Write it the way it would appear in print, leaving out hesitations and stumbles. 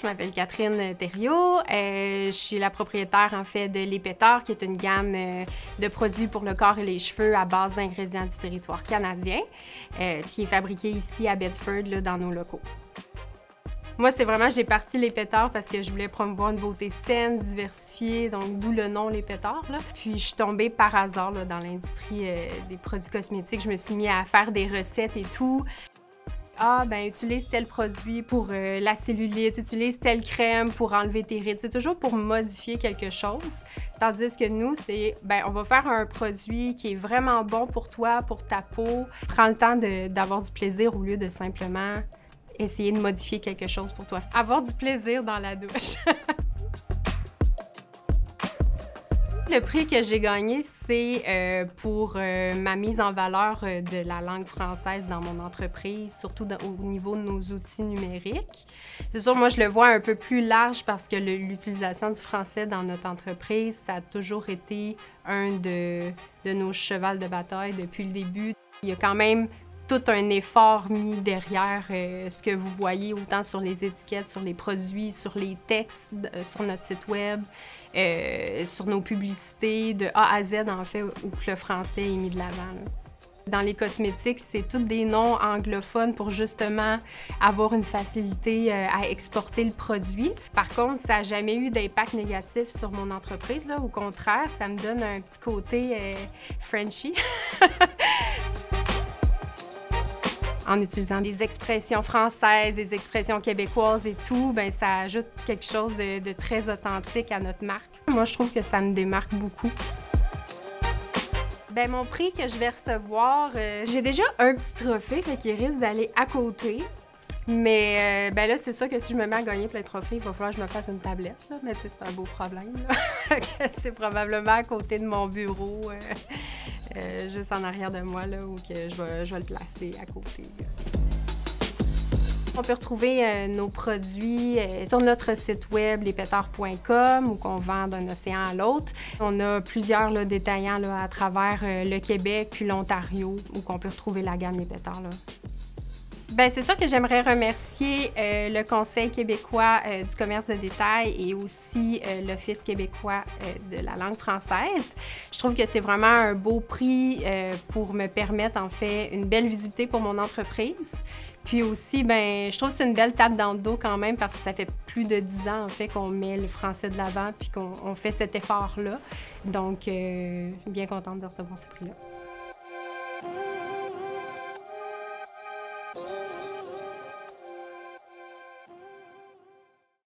Je m'appelle Catherine Thériault. Je suis la propriétaire, en fait, de l'Épetor, qui est une gamme de produits pour le corps et les cheveux à base d'ingrédients du territoire canadien, qui est fabriqué ici à Bedford, là, dans nos locaux. Moi, c'est vraiment, j'ai parti l'Épetor parce que je voulais promouvoir une beauté saine, diversifiée, donc d'où le nom l'Épetor. Puis je suis tombée par hasard là, dans l'industrie des produits cosmétiques. Je me suis mis à faire des recettes et tout. Ah, ben utilise tel produit pour la cellulite, utilise telle crème pour enlever tes rides. C'est toujours pour modifier quelque chose. Tandis que nous, c'est, ben on va faire un produit qui est vraiment bon pour toi, pour ta peau. Prends le temps d'avoir du plaisir au lieu de simplement essayer de modifier quelque chose pour toi. Avoir du plaisir dans la douche. Le prix que j'ai gagné, c'est pour ma mise en valeur de la langue française dans mon entreprise, surtout au niveau de nos outils numériques. C'est sûr, moi, je le vois un peu plus large parce que l'utilisation du français dans notre entreprise, ça a toujours été un de nos chevals de bataille depuis le début. Il y a quand même tout un effort mis derrière ce que vous voyez, autant sur les étiquettes, sur les produits, sur les textes, sur notre site web, sur nos publicités, de A à Z, en fait, où le français est mis de l'avant. Dans les cosmétiques, c'est tous des noms anglophones pour justement avoir une facilité à exporter le produit. Par contre, ça n'a jamais eu d'impact négatif sur mon entreprise. Là. Au contraire, ça me donne un petit côté Frenchy. En utilisant des expressions françaises, des expressions québécoises et tout, bien, ça ajoute quelque chose de très authentique à notre marque. Moi, je trouve que ça me démarque beaucoup. Bien, mon prix que je vais recevoir, j'ai déjà un petit trophée, fait qu'il risque d'aller à côté. Mais ben là, c'est sûr que si je me mets à gagner plein de trophées, il va falloir que je me fasse une tablette. Là. Mais c'est un beau problème. C'est probablement à côté de mon bureau, juste en arrière de moi, là, où que je vais le placer à côté. On peut retrouver nos produits sur notre site web, lepetor.com, où on vend d'un océan à l'autre. On a plusieurs là, détaillants là, à travers le Québec puis l'Ontario, où on peut retrouver la gamme L'Épetor. Bien, c'est sûr que j'aimerais remercier le Conseil québécois du commerce de détail et aussi l'Office québécois de la langue française. Je trouve que c'est vraiment un beau prix pour me permettre, en fait, une belle visibilité pour mon entreprise. Puis aussi, bien, je trouve que c'est une belle tape dans le dos quand même parce que ça fait plus de 10 ans, en fait, qu'on met le français de l'avant puis qu'on fait cet effort-là. Donc, bien contente de recevoir ce prix-là.